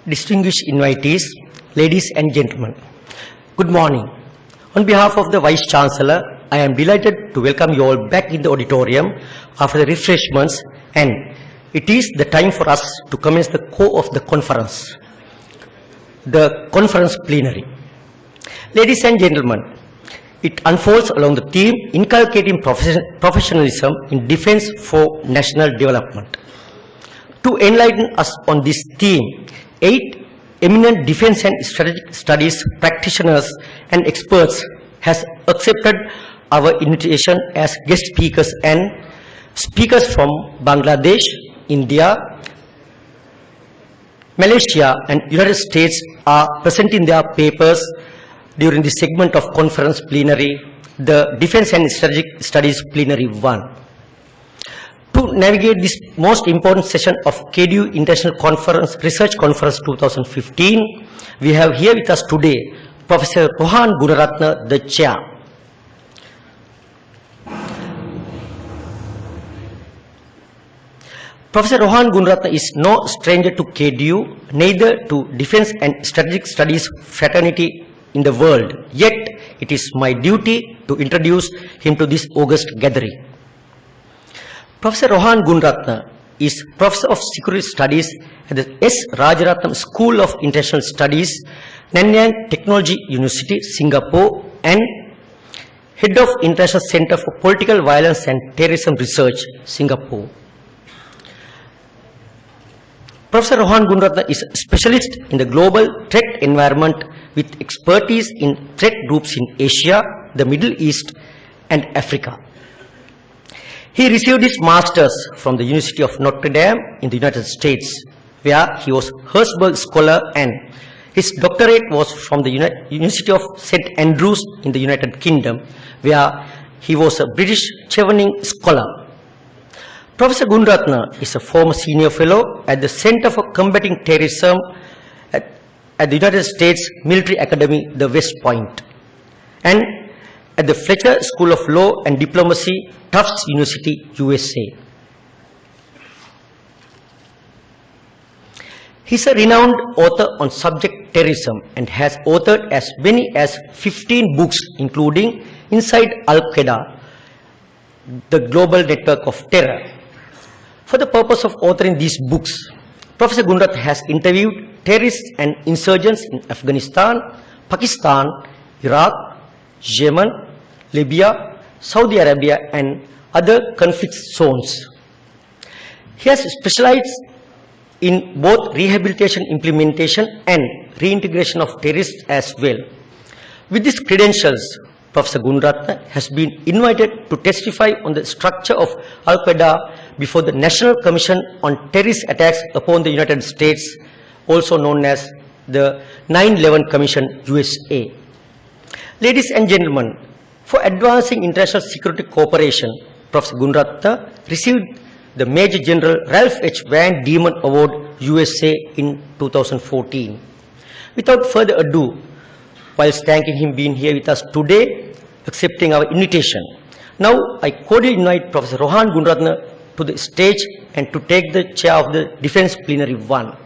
distinguished invitees, ladies and gentlemen, good morning. On behalf of the Vice Chancellor, I am delighted to welcome you all back in the auditorium after the refreshments, and it is the time for us to commence the core of the conference, the conference plenary. Ladies and gentlemen, it unfolds along the theme Inculcating Professionalism in Defense for National Development. To enlighten us on this theme, 8 eminent defense and strategic studies practitioners and experts has accepted our invitation as guest speakers, and speakers from Bangladesh, India, Malaysia and United States are presenting their papers during the segment of conference plenary, the Defense and Strategic Studies Plenary 1. To navigate this most important session of KDU International Conference, Research Conference 2015, we have here with us today Professor Rohan Gunaratna, the Chair. Professor Rohan Gunaratna is no stranger to KDU, neither to Defense and Strategic Studies fraternity in the world. Yet, it is my duty to introduce him to this august gathering. Professor Rohan Gunaratna is Professor of Security Studies at the S. Rajaratnam School of International Studies, Nanyang Technology University, Singapore, and Head of International Center for Political Violence and Terrorism Research, Singapore. Professor Rohan Gunaratna is a specialist in the global threat environment with expertise in threat groups in Asia, the Middle East, and Africa. He received his master's from the University of Notre Dame in the United States, where he was Herzberg Scholar, and his doctorate was from the University of St. Andrews in the United Kingdom, where he was a British Chevening Scholar. Professor Gunaratna is a former senior fellow at the Center for Combating Terrorism at the United States Military Academy, the West Point, and at the Fletcher School of Law and Diplomacy, Tufts University, USA. He is a renowned author on subject terrorism and has authored as many as 15 books, including Inside Al-Qaeda, the Global Network of Terror. For the purpose of authoring these books, Professor Gunaratna has interviewed terrorists and insurgents in Afghanistan, Pakistan, Iraq, Yemen, Libya, Saudi Arabia, and other conflict zones. He has specialized in both rehabilitation implementation and reintegration of terrorists as well. With these credentials, Professor Gunaratna has been invited to testify on the structure of Al-Qaeda before the National Commission on Terrorist Attacks upon the United States, also known as the 9/11 Commission, USA. Ladies and gentlemen, for advancing international security cooperation, Professor Gunaratna received the Major General Ralph H. Van Diemen Award, USA in 2014. Without further ado, whilst thanking him being here with us today, accepting our invitation, now I cordially invite Professor Rohan Gunaratna to the stage and to take the chair of the Defense Plenary 1.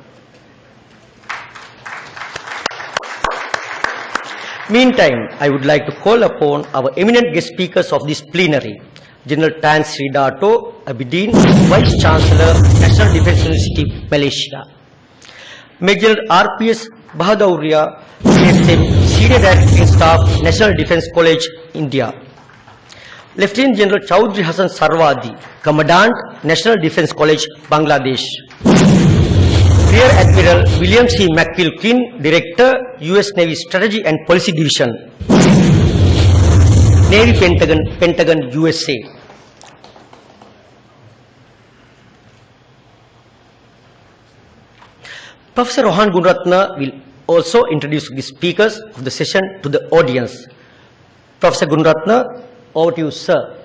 Meantime, I would like to call upon our eminent guest speakers of this plenary, General Tan Sri Dato Abidin, Vice Chancellor, National Defense University, Malaysia; Major R.P.S. Bahadouria, CSM, Senior Director Staff, National Defense College, India; Lieutenant General Chaudhry Hassan Sarwadi, Commandant, National Defense College, Bangladesh; Rear Admiral William C. McQuilkin, Director, U.S. Navy Strategy and Policy Division, Navy Pentagon, USA; Professor Rohan Gunaratna will also introduce the speakers of the session to the audience. Professor Gunaratna, over to you, sir.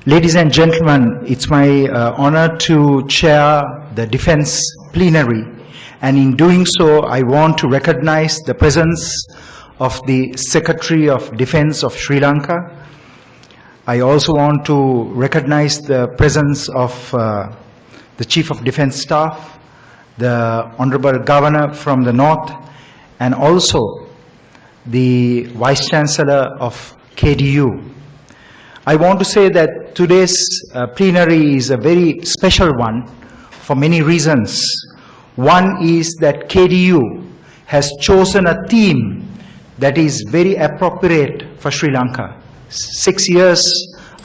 Ladies and gentlemen, it's my honor to chair the Defense Plenary, and in doing so, I want to recognize the presence of the Secretary of Defense of Sri Lanka. I also want to recognize the presence of the Chief of Defense Staff the Honorable Governor from the North, and also the Vice Chancellor of KDU. I want to say that today's plenary is a very special one for many reasons. One is that KDU has chosen a theme that is very appropriate for Sri Lanka. 6 years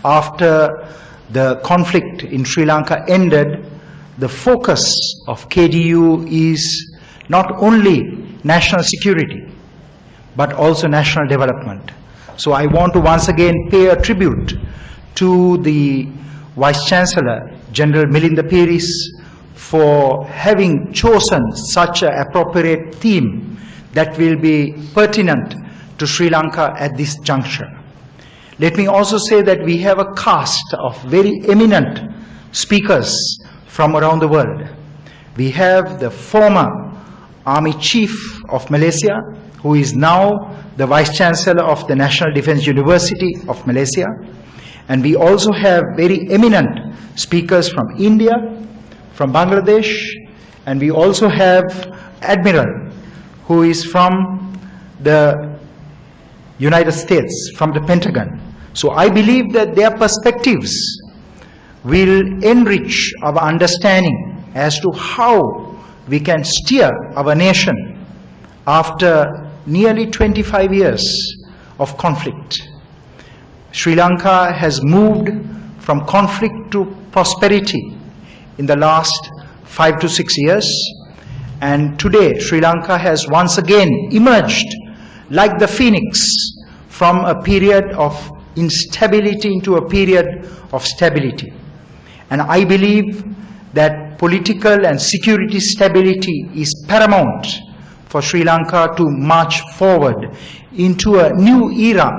after the conflict in Sri Lanka ended, the focus of KDU is not only national security, but also national development. So I want to once again pay a tribute to the Vice Chancellor, General Milinda Peris, for having chosen such an appropriate theme that will be pertinent to Sri Lanka at this juncture. Let me also say that we have a cast of very eminent speakers from around the world. We have the former Army Chief of Malaysia, who is now the Vice Chancellor of the National Defence University of Malaysia. And we also have very eminent speakers from India, from Bangladesh, and we also have Admiral, who is from the United States, from the Pentagon. So I believe that their perspectives will enrich our understanding as to how we can steer our nation after nearly 25 years of conflict. Sri Lanka has moved from conflict to prosperity in the last 5 to 6 years, and today Sri Lanka has once again emerged like the phoenix from a period of instability into a period of stability. And I believe that political and security stability is paramount for Sri Lanka to march forward into a new era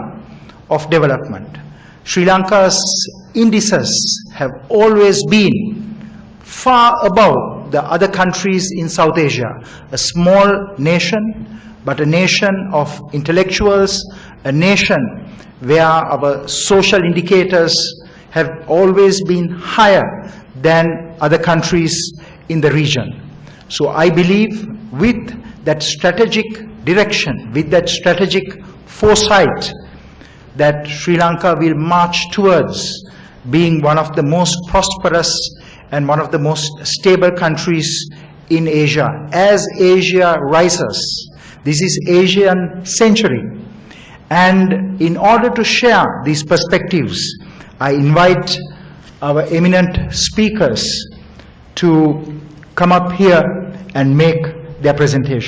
of development. Sri Lanka's indices have always been far above the other countries in South Asia. A small nation, but a nation of intellectuals, a nation where our social indicators have always been higher than other countries in the region. So I believe with that strategic direction, with that strategic foresight, that Sri Lanka will march towards being one of the most prosperous and one of the most stable countries in Asia. As Asia rises, this is Asian century. And in order to share these perspectives, I invite our eminent speakers to come up here and make their presentation.